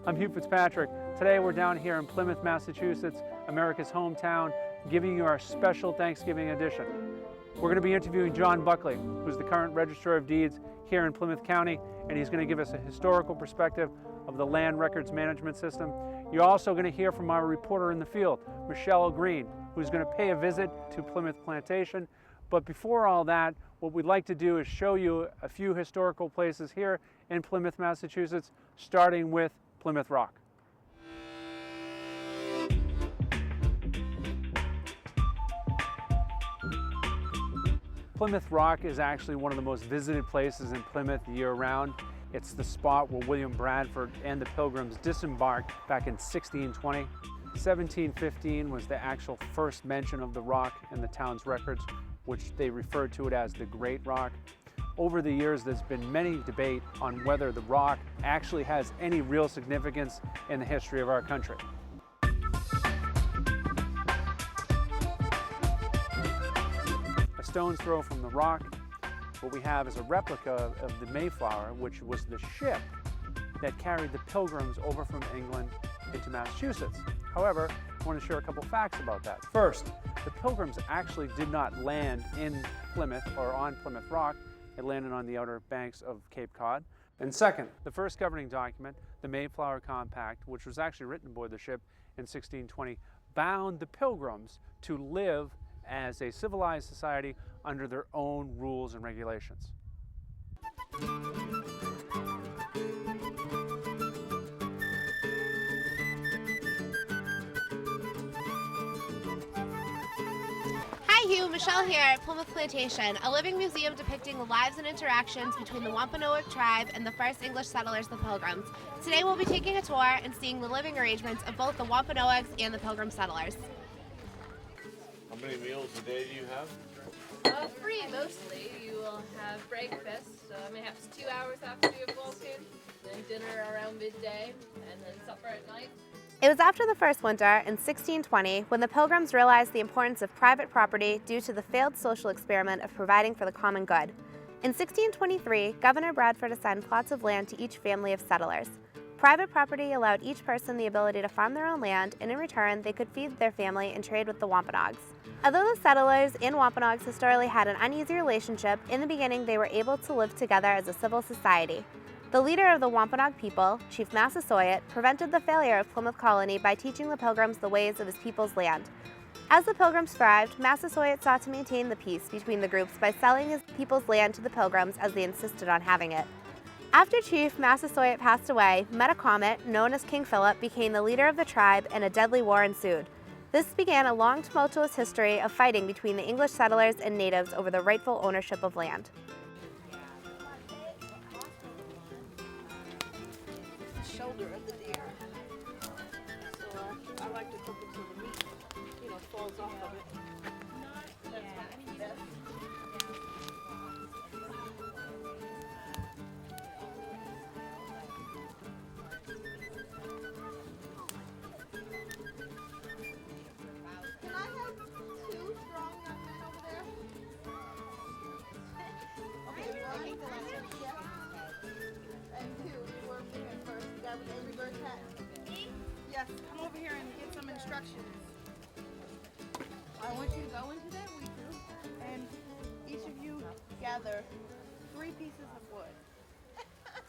I'm Hugh Fitzpatrick. Today we're down here in Plymouth, Massachusetts, America's hometown, giving you our special Thanksgiving edition. We're going to be interviewing John Buckley, who's the current Registrar of Deeds here in Plymouth County, and he's going to give us a historical perspective of the land records management system. You're also going to hear from our reporter in the field, Michelle Greene, who's going to pay a visit to Plimouth Plantation. But before all that, what we'd like to do is show you a few historical places here in Plymouth, Massachusetts, starting with Plymouth Rock. Plymouth Rock is actually one of the most visited places in Plymouth year-round. It's the spot where William Bradford and the Pilgrims disembarked back in 1620. 1715 was the actual first mention of the rock in the town's records, which they referred to it as the Great Rock. Over the years, there's been many debate on whether the rock actually has any real significance in the history of our country. A stone's throw from the rock, what we have is a replica of the Mayflower, which was the ship that carried the Pilgrims over from England into Massachusetts. However, I want to share a couple facts about that. First, the Pilgrims actually did not land in Plymouth or on Plymouth Rock. It landed on the outer banks of Cape Cod. And second, the first governing document, the Mayflower Compact, which was actually written aboard the ship in 1620, bound the Pilgrims to live as a civilized society under their own rules and regulations. Hi Hugh, Michelle here at Plimouth Plantation, a living museum depicting the lives and interactions between the Wampanoag tribe and the first English settlers, the Pilgrims. Today we'll be taking a tour and seeing the living arrangements of both the Wampanoags and the Pilgrim settlers. How many meals a day do you have? 3 mostly. You will have breakfast, perhaps 2 hours after you've woken, then dinner around midday, and then supper at night. It was after the first winter in 1620 when the Pilgrims realized the importance of private property due to the failed social experiment of providing for the common good. In 1623, Governor Bradford assigned plots of land to each family of settlers. Private property allowed each person the ability to farm their own land, and in return, they could feed their family and trade with the Wampanoags. Although the settlers and Wampanoags historically had an uneasy relationship, in the beginning they were able to live together as a civil society. The leader of the Wampanoag people, Chief Massasoit, prevented the failure of Plymouth Colony by teaching the Pilgrims the ways of his people's land. As the Pilgrims thrived, Massasoit sought to maintain the peace between the groups by selling his people's land to the Pilgrims as they insisted on having it. After Chief Massasoit passed away, Metacomet, known as King Philip, became the leader of the tribe and a deadly war ensued. This began a long tumultuous history of fighting between the English settlers and natives over the rightful ownership of land. Shoulder of the deer. So I like to cook it so the meat, falls off of it. Can I have 2 strong young men over there? Okay, I hate the last one. Yeah. And 2, you were here first. The guy with the Angry Birds hat. Yes, come over here and get some instructions. I want you to go into that wheat room, and each of you gather 3 pieces of wood.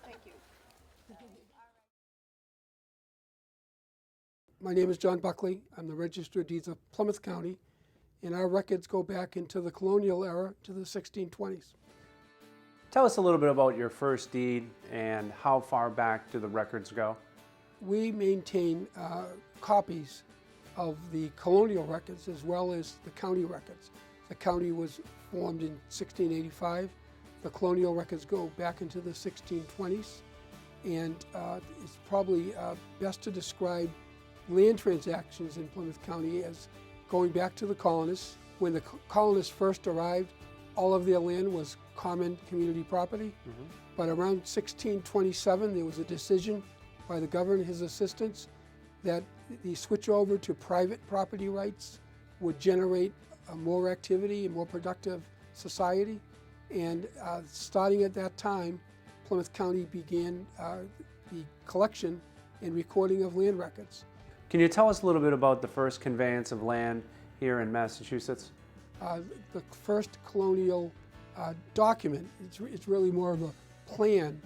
Thank you. My name is John Buckley. I'm the Registrar of Deeds of Plymouth County, and our records go back into the colonial era to the 1620s. Tell us a little bit about your first deed and how far back do the records go? We maintain copies of the colonial records as well as the county records. The county was formed in 1685. The colonial records go back into the 1620s, and it's probably best to describe land transactions in Plymouth County as going back to the colonists. When the colonists first arrived, all of their land was common community property. But around 1627, there was a decision by the governor and his assistants that the switch over to private property rights would generate more activity and more productive society. And starting at that time, Plymouth County began the collection and recording of land records. Can you tell us a little bit about the first conveyance of land here in Massachusetts? The first colonial document, it's really more of a plan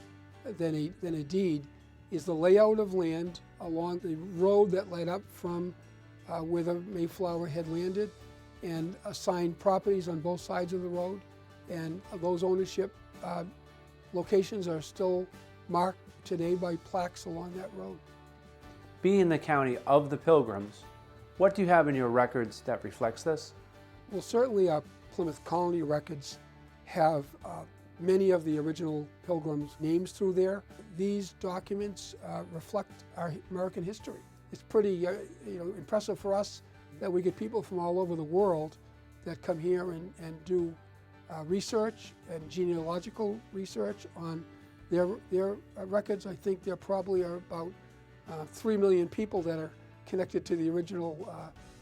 than a deed, is the layout of land along the road that led up from where the Mayflower had landed, and assigned properties on both sides of the road. And those ownership locations are still marked today by plaques along that road. Being the county of the Pilgrims, what do you have in your records that reflects this? Well, certainly our Plymouth Colony records have many of the original Pilgrims' names through there. These documents reflect our American history. It's pretty impressive for us that we get people from all over the world that come here and do research and genealogical research on their records. I think there probably are about 3 million people that are connected to the original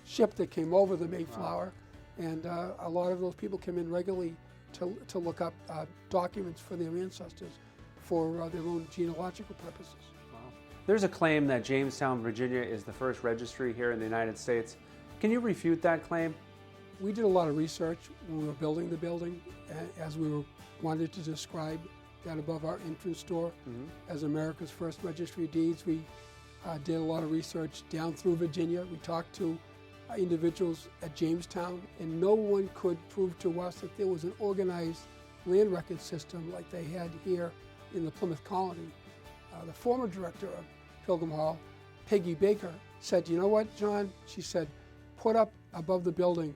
ship that came over the Mayflower. Wow. And a lot of those people come in regularly to look up documents for their ancestors for their own genealogical purposes. Wow. There's a claim that Jamestown, Virginia is the first registry here in the United States. Can you refute that claim? We did a lot of research when we were building the building, as we wanted to describe that above our entrance door as America's first registry of deeds. We did a lot of research down through Virginia. We talked to individuals at Jamestown, and no one could prove to us that there was an organized land record system like they had here in the Plymouth Colony. The former director of Pilgrim Hall, Peggy Baker, said, "You know what, John?" She said, "Put up above the building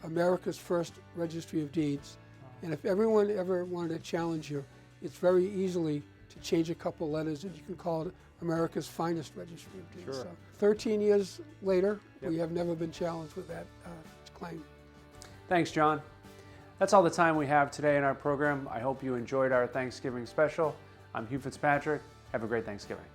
America's first registry of deeds. And if everyone ever wanted to challenge you, it's very easily to change a couple letters and you can call it America's finest registry of deeds." Sure. So 13 years later, we have never been challenged with that claim. Thanks, John. That's all the time we have today in our program. I hope you enjoyed our Thanksgiving special. I'm Hugh Fitzpatrick. Have a great Thanksgiving.